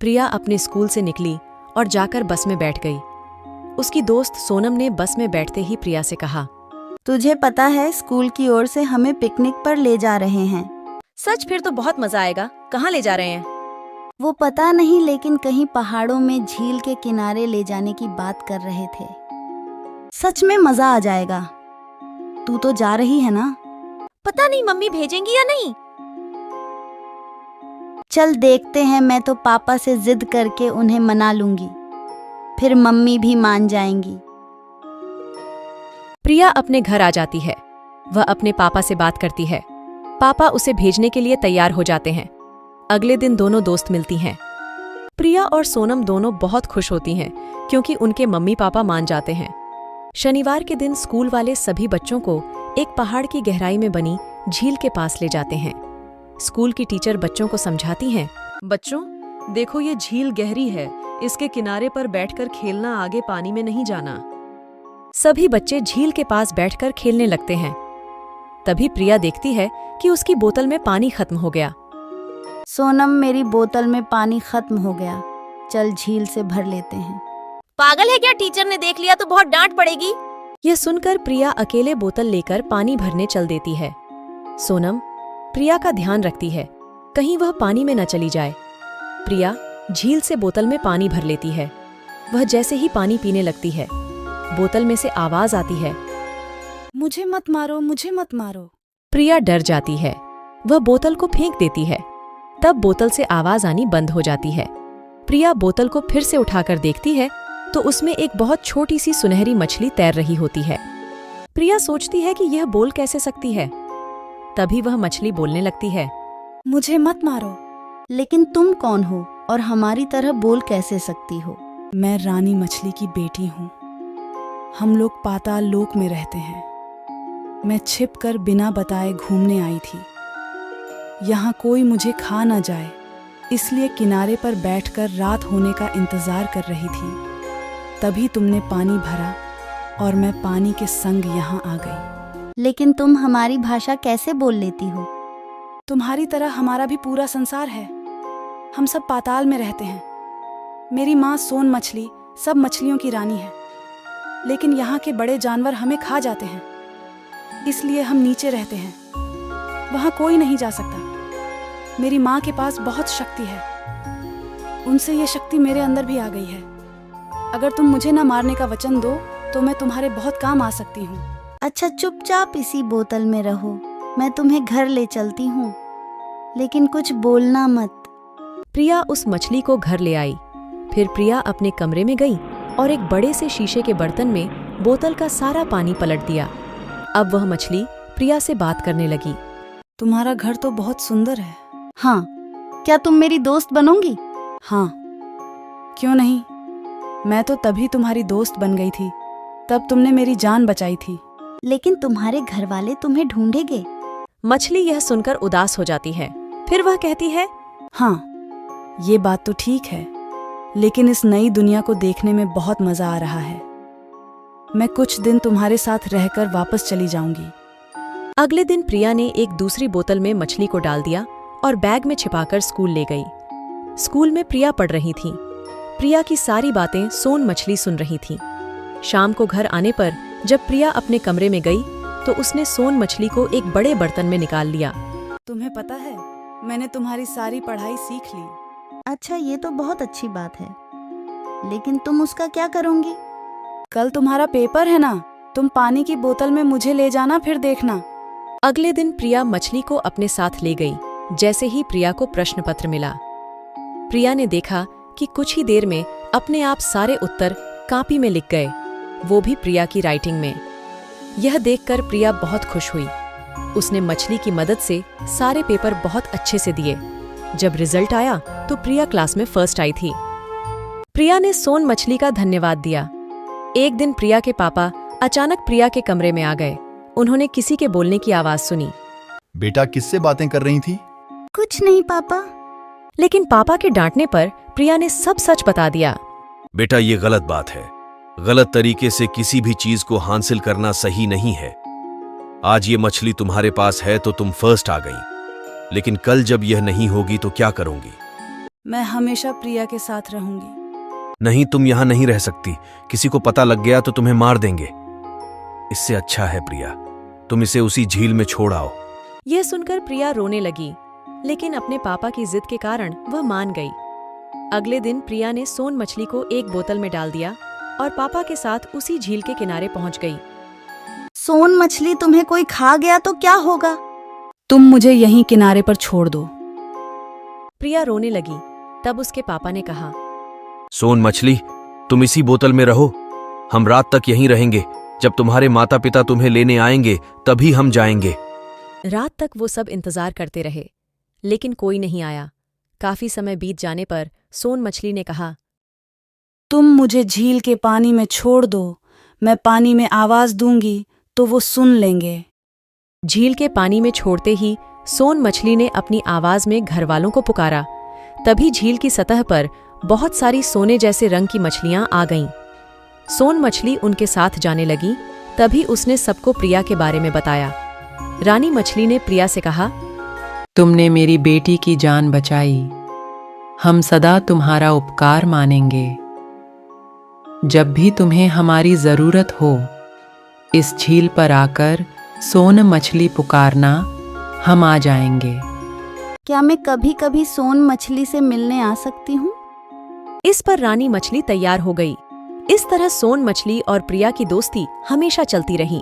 प्रिया अपने स्कूल से निकली और जाकर बस में बैठ गई। उसकी दोस्त सोनम ने बस में बैठते ही प्रिया से कहा, तुझे पता है स्कूल की ओर से हमें पिकनिक पर ले जा रहे हैं। सच? फिर तो बहुत मजा आएगा। कहाँ ले जा रहे हैं? वो पता नहीं, लेकिन कहीं पहाड़ों में झील के किनारे ले जाने की बात कर रहे थे। सच में मजा आ जाएगा। तू तो जा रही है ना? पता नहीं मम्मी भेजेंगी या नहीं। चल देखते हैं, मैं तो पापा से जिद करके उन्हें मना लूंगी, फिर मम्मी भी मान जाएंगी। प्रिया अपने घर आ जाती है। वह अपने पापा से बात करती है। पापा उसे भेजने के लिए तैयार हो जाते हैं। अगले दिन दोनों दोस्त मिलती हैं। प्रिया और सोनम दोनों बहुत खुश होती हैं क्योंकि उनके मम्मी पापा मान जाते हैं। शनिवार के दिन स्कूल वाले सभी बच्चों को एक पहाड़ की गहराई में बनी झील के पास ले जाते हैं। स्कूल की टीचर बच्चों को समझाती हैं, बच्चों देखो, ये झील गहरी है, इसके किनारे पर बैठकर खेलना, आगे पानी में नहीं जाना। सभी बच्चे झील के पास बैठकर खेलने लगते हैं। तभी प्रिया देखती है कि उसकी बोतल में पानी खत्म हो गया। सोनम, मेरी बोतल में पानी खत्म हो गया, चल झील से भर लेते हैं। पागल है क्या? टीचर ने देख लिया तो बहुत डांट पड़ेगी। यह सुनकर प्रिया अकेले बोतल लेकर पानी भरने चल देती है। सोनम प्रिया का ध्यान रखती है, कहीं वह पानी में न चली जाए। प्रिया झील से बोतल में पानी भर लेती है। वह जैसे ही पानी पीने लगती है, बोतल में से आवाज आती है, मुझे मत मारो, मुझे मत मारो। प्रिया डर जाती है। वह बोतल को फेंक देती है। तब बोतल से आवाज आनी बंद हो जाती है। प्रिया बोतल को फिर से उठाकर देखती है तो उसमें एक बहुत छोटी सी सुनहरी मछली तैर रही होती है। प्रिया सोचती है कि यह बोल कैसे सकती है। तभी वह मछली बोलने लगती है, मुझे मत मारो। लेकिन तुम कौन हो और हमारी तरह बोल कैसे सकती हो? मैं रानी मछली की बेटी हूँ। हम लोग पाताल लोक में रहते हैं। मैं छिप कर बिना बताए घूमने आई थी। यहाँ कोई मुझे खा न जाए, इसलिए किनारे पर बैठकर रात होने का इंतजार कर रही थी। तभी तुमने पानी भरा और मैं पानी के संग यहाँ आ गई। लेकिन तुम हमारी भाषा कैसे बोल लेती हो? तुम्हारी तरह हमारा भी पूरा संसार है। हम सब पाताल में रहते हैं। मेरी माँ सोन मछली सब मछलियों की रानी है, लेकिन यहाँ के बड़े जानवर हमें खा जाते हैं, इसलिए हम नीचे रहते हैं। वहाँ कोई नहीं जा सकता। मेरी माँ के पास बहुत शक्ति है, उनसे ये शक्ति मेरे अंदर भी आ गई है। अगर तुम मुझे न मारने का वचन दो तो मैं तुम्हारे बहुत काम आ सकती हूँ। अच्छा, चुपचाप इसी बोतल में रहो, मैं तुम्हें घर ले चलती हूँ, लेकिन कुछ बोलना मत। प्रिया उस मछली को घर ले आई। फिर प्रिया अपने कमरे में गई और एक बड़े से शीशे के बर्तन में बोतल का सारा पानी पलट दिया। अब वह मछली प्रिया से बात करने लगी। तुम्हारा घर तो बहुत सुंदर है। हाँ, क्या तुम मेरी दोस्त बनोगी? हाँ, क्यों नहीं। मैं तो तभी तुम्हारी दोस्त बन गई थी, तब तुमने मेरी जान बचाई थी। लेकिन तुम्हारे घर वाले तुम्हें ढूंढेंगे। मछली यह सुनकर उदास हो जाती है। फिर वह कहती है, हाँ, ये बात तो ठीक है, लेकिन इस नई दुनिया को देखने में बहुत मजा आ रहा है। मैं कुछ दिन तुम्हारे साथ रहकर वापस चली जाऊंगी। अगले दिन प्रिया ने एक दूसरी बोतल में मछली को डाल दिया और बैग में छिपाकर स्कूल ले गई। स्कूल में प्रिया पढ़ रही थी। प्रिया की सारी बातें सोन मछली सुन रही थी। शाम को घर आने पर जब प्रिया अपने कमरे में गई तो उसने सोन मछली को एक बड़े बर्तन में निकाल लिया। तुम्हें पता है, मैंने तुम्हारी सारी पढ़ाई सीख ली। अच्छा, ये तो बहुत अच्छी बात है, लेकिन तुम उसका क्या करोगी? कल तुम्हारा पेपर है ना, तुम पानी की बोतल में मुझे ले जाना, फिर देखना। अगले दिन प्रिया मछली को अपने साथ ले गई। जैसे ही प्रिया को प्रश्न पत्र मिला, प्रिया ने देखा कि कुछ ही देर में अपने आप सारे उत्तर कॉपी में लिख गए, वो भी प्रिया की राइटिंग में। यह देखकर प्रिया बहुत खुश हुई। उसने मछली की मदद से सारे पेपर बहुत अच्छे से दिए। जब रिजल्ट आया तो प्रिया क्लास में फर्स्ट आई थी। प्रिया ने सोन मछली का धन्यवाद दिया। एक दिन प्रिया के पापा अचानक प्रिया के कमरे में आ गए। उन्होंने किसी के बोलने की आवाज सुनी। बेटा, किससे बातें कर रही थी? कुछ नहीं पापा। लेकिन पापा के डांटने पर प्रिया ने सब सच बता दिया। बेटा, ये गलत बात है। गलत तरीके से किसी भी चीज को हासिल करना सही नहीं है। आज ये मछली तुम्हारे पास है तो तुम फर्स्ट आ गई, लेकिन कल जब यह नहीं होगी तो क्या करोगी? मैं हमेशा प्रिया के साथ रहूंगी। नहीं, तुम यहां नहीं रह सकती। किसी को पता लग गया तो तुम्हें मार देंगे। इससे अच्छा है प्रिया, तुम इसे उसी झील में छोड़ आओ। यह सुनकर प्रिया रोने लगी, लेकिन अपने पापा की जिद के कारण वह मान गई। अगले दिन प्रिया ने सोन मछली को एक बोतल में डाल दिया और पापा के साथ उसी झील के किनारे पहुंच गई। सोन मछली, तुम्हें कोई खा गया तो क्या होगा? तुम मुझे यहीं किनारे पर छोड़ दो। प्रिया रोने लगी। तब उसके पापा ने कहा, सोन मछली, तुम इसी बोतल में रहो। हम रात तक यहीं रहेंगे। जब तुम्हारे माता पिता तुम्हें लेने आएंगे तभी हम जाएंगे। रात तक वो सब इंतजार करते रहे, लेकिन कोई नहीं आया। काफी समय बीत जाने पर सोन मछली ने कहा, तुम मुझे झील के पानी में छोड़ दो। मैं पानी में आवाज दूंगी तो वो सुन लेंगे। झील के पानी में छोड़ते ही सोन मछली ने अपनी आवाज में घरवालों को पुकारा। तभी झील की सतह पर बहुत सारी सोने जैसे रंग की मछलियां आ गईं। सोन मछली उनके साथ जाने लगी। तभी उसने सबको प्रिया के बारे में बताया। रानी मछली ने प्रिया से कहा, तुमने मेरी बेटी की जान बचाई। हम सदा तुम्हारा उपकार मानेंगे। जब भी तुम्हें हमारी जरूरत हो, इस झील पर आकर सोन मछली पुकारना, हम आ जाएंगे। क्या मैं कभी कभी सोन मछली से मिलने आ सकती हूँ? इस पर रानी मछली तैयार हो गई। इस तरह सोन मछली और प्रिया की दोस्ती हमेशा चलती रही।